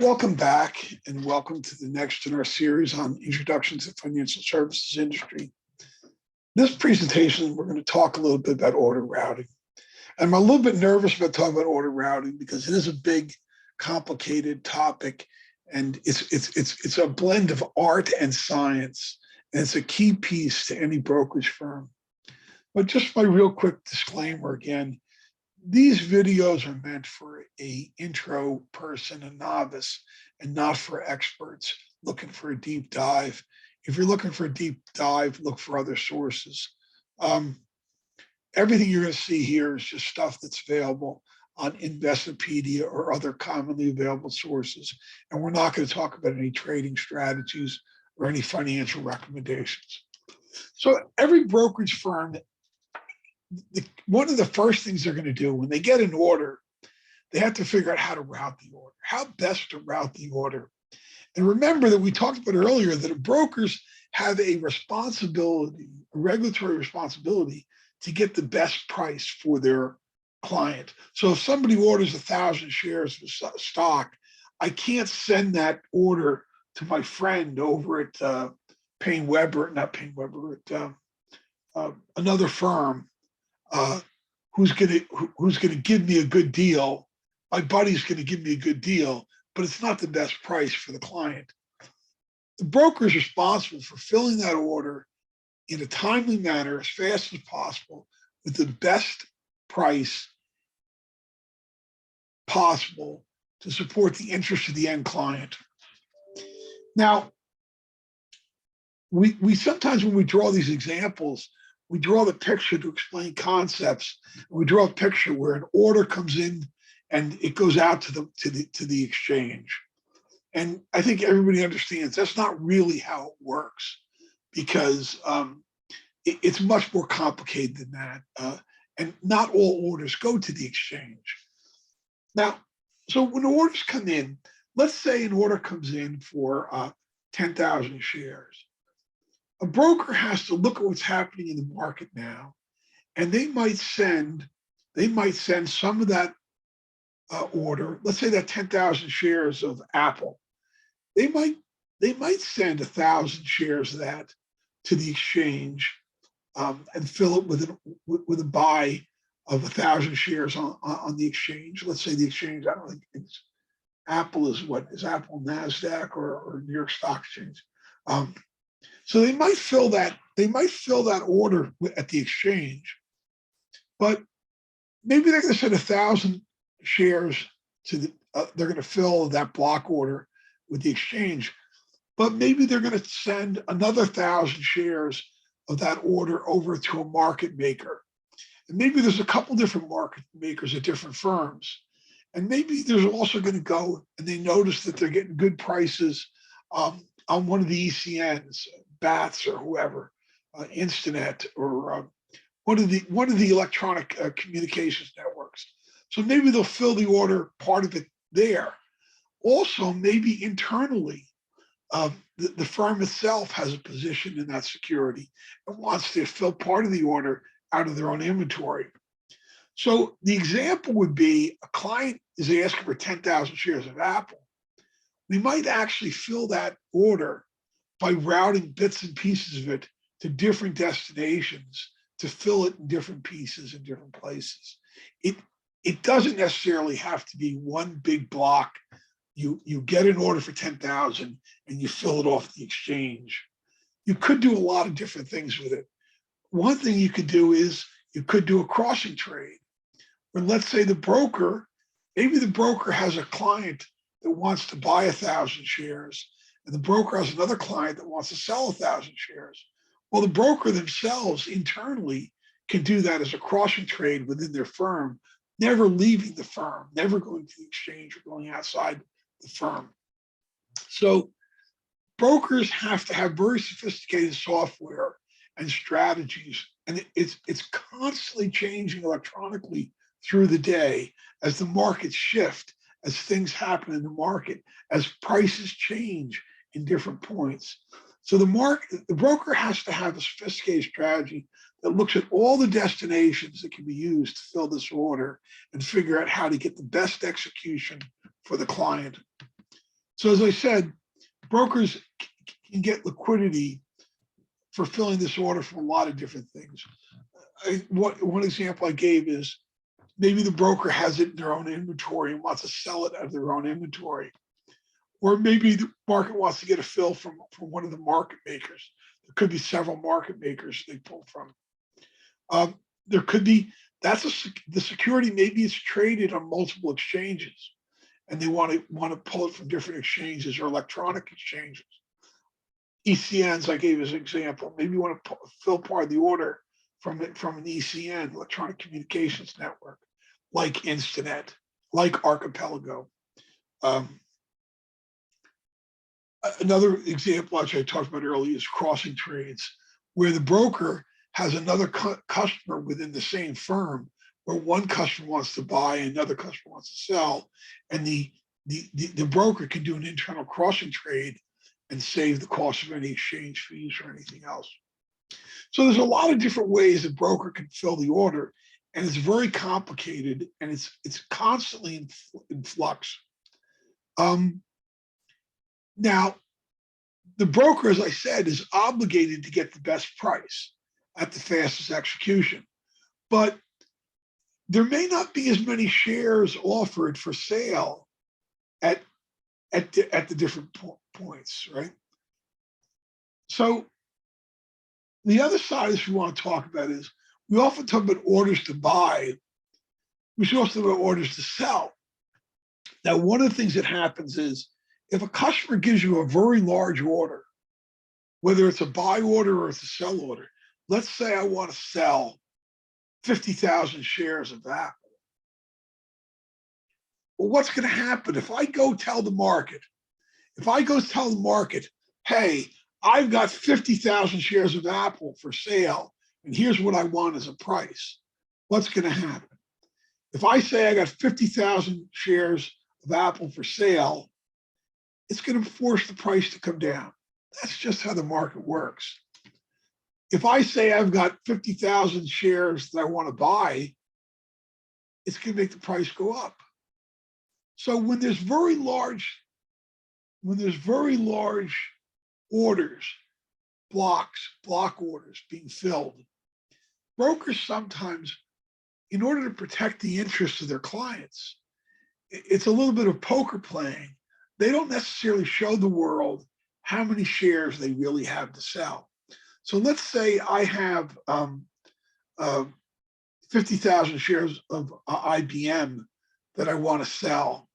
Welcome back and welcome to the next in our series on Introduction to the Financial Services Industry. This presentation, we're going to talk a little bit about order routing. I'm a little bit nervous about talking about order routing because it is a big, complicated topic, and it's a blend of art and science, and it's a key piece to any brokerage firm. But just my real quick disclaimer again, these videos are meant for a intro person, a novice, and not for experts looking for a deep dive. If you're looking for a deep dive, look for other sources. Everything you're going to see here is just stuff that's available on Investopedia or other commonly available sources. And we're not going to talk about any trading strategies or any financial recommendations. So every brokerage firm, one of the first things they're going to do when they get an order, they have to figure out how to route the order, how best to route the order. And remember that we talked about earlier that brokers have a responsibility, a regulatory responsibility to get the best price for their client. So if somebody orders 1,000 shares of stock, I can't send that order to my friend over at another firm who's going to give me a good deal. My buddy's going to give me a good deal, but it's not the best price for the client. The broker is responsible for filling that order in a timely manner, as fast as possible, with the best price possible to support the interest of the end client. Now, we sometimes when we draw these examples, we draw the picture to explain concepts. We draw a picture where an order comes in and it goes out to the exchange. And I think everybody understands that's not really how it works, because it's much more complicated than that. And not all orders go to the exchange. Now, so when orders come in, let's say an order comes in for 10,000 shares. A broker has to look at what's happening in the market now, and they might send some of that order. Let's say that 10,000 shares of Apple. They might send 1,000 shares of that to the exchange and fill it with a buy of 1,000 shares on the exchange. Let's say the exchange. I don't think it's Apple is Apple NASDAQ or New York Stock Exchange. So they might fill that order at the exchange, but maybe they're going to send 1,000 shares to they're going to fill that block order with the exchange, but maybe they're going to send another 1,000 shares of that order over to a market maker. And maybe there's a couple different market makers at different firms. And maybe there's also going to go and they notice that they're getting good prices on one of the ECNs, BATS or whoever, Instinet or one of the electronic communications networks. So maybe they'll fill the order, part of it there. Also, maybe internally, the firm itself has a position in that security and wants to fill part of the order out of their own inventory. So the example would be a client is asking for 10,000 shares of Apple. We might actually fill that order by routing bits and pieces of it to different destinations to fill it in different pieces in different places. It doesn't necessarily have to be one big block. You get an order for 10,000 and you fill it off the exchange. You could do a lot of different things with it. One thing you could do is you could do a crossing trade. When let's say maybe the broker has a client that wants to buy 1,000 shares, and the broker has another client that wants to sell 1,000 shares. Well, the broker themselves internally can do that as a crossing trade within their firm, never leaving the firm, never going to the exchange or going outside the firm. So brokers have to have very sophisticated software and strategies, and it's constantly changing electronically through the day as the markets shift, as things happen in the market, as prices change in different points. So the broker has to have a sophisticated strategy that looks at all the destinations that can be used to fill this order and figure out how to get the best execution for the client. So as I said, brokers can get liquidity for filling this order from a lot of different things. One example I gave is maybe the broker has it in their own inventory and wants to sell it out of their own inventory. Or maybe the market wants to get a fill from one of the market makers. There could be several market makers they pull from. There could be, the security maybe it's traded on multiple exchanges and they want to pull it from different exchanges or electronic exchanges. ECNs I gave as an example. Maybe you want to fill part of the order from an ECN, electronic communications network, like Instinet, like Archipelago. Another example, which I talked about earlier, is crossing trades, where the broker has another customer within the same firm, where one customer wants to buy, another customer wants to sell, and the broker can do an internal crossing trade and save the cost of any exchange fees or anything else. So there's a lot of different ways a broker can fill the order, and it's very complicated, and it's constantly in flux. Now, the broker, as I said, is obligated to get the best price at the fastest execution, but there may not be as many shares offered for sale at the different points, right? So the other side of this we want to talk about is we often talk about orders to buy. We should also talk about orders to sell. Now, one of the things that happens is if a customer gives you a very large order, whether it's a buy order or it's a sell order, let's say I want to sell 50,000 shares of Apple. Well, what's going to happen if I go tell the market, hey, I've got 50,000 shares of Apple for sale, and here's what I want as a price. What's going to happen? If I say I got 50,000 shares of Apple for sale, it's going to force the price to come down. That's just how the market works. If I say I've got 50,000 shares that I want to buy, it's going to make the price go up. So when there's very large orders, block orders being filled, brokers sometimes, in order to protect the interests of their clients, it's a little bit of poker playing. They don't necessarily show the world how many shares they really have to sell. So let's say I have 50,000 shares of IBM that I want to sell.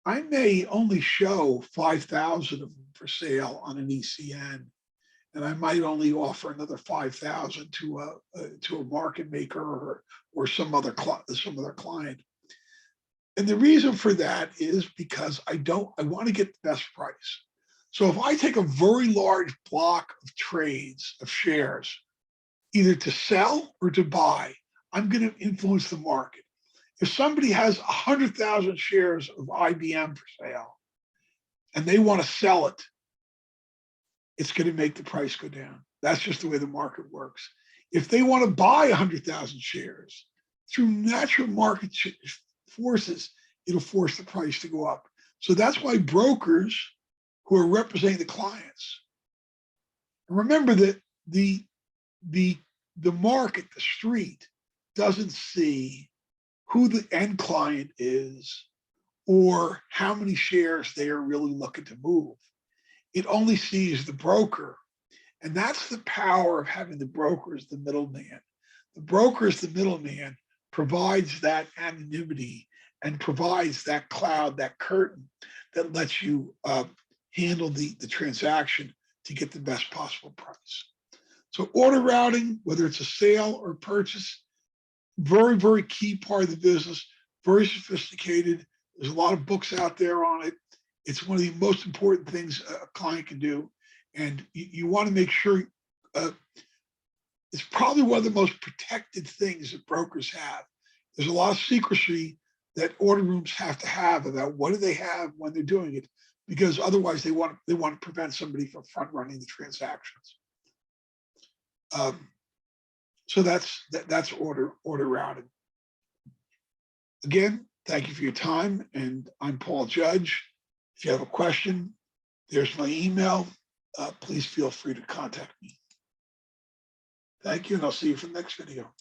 I may only show 5,000 of them for sale on an ECN, and I might only offer another 5,000 to a market maker or some other client. And the reason for that is because I want to get the best price. So if I take a very large block of trades of shares, either to sell or to buy, I'm going to influence the market. If somebody has 100,000 shares of IBM for sale and they want to sell it, it's going to make the price go down. That's just the way the market works. If they want to buy 100,000 shares, through natural market forces, it'll force the price to go up. So that's why brokers who are representing the clients, remember that the market, the street, doesn't see who the end client is or how many shares they are really looking to move. It only sees the broker. And that's the power of having the broker as the middleman. The broker as the middleman provides that anonymity and provides that cloud, that curtain that lets you handle the transaction to get the best possible price. So order routing, whether it's a sale or purchase, very, very key part of the business, very sophisticated. There's a lot of books out there on it. It's one of the most important things a client can do. And you want to make sure it's probably one of the most protected things that brokers have. There's a lot of secrecy that order rooms have to have about what do they have when they're doing it, because otherwise they want to prevent somebody from front running the transactions. So that's order routing. Again, thank you for your time, and I'm Paul Judge. If you have a question, there's my email. Please feel free to contact me. Thank you, and I'll see you for the next video.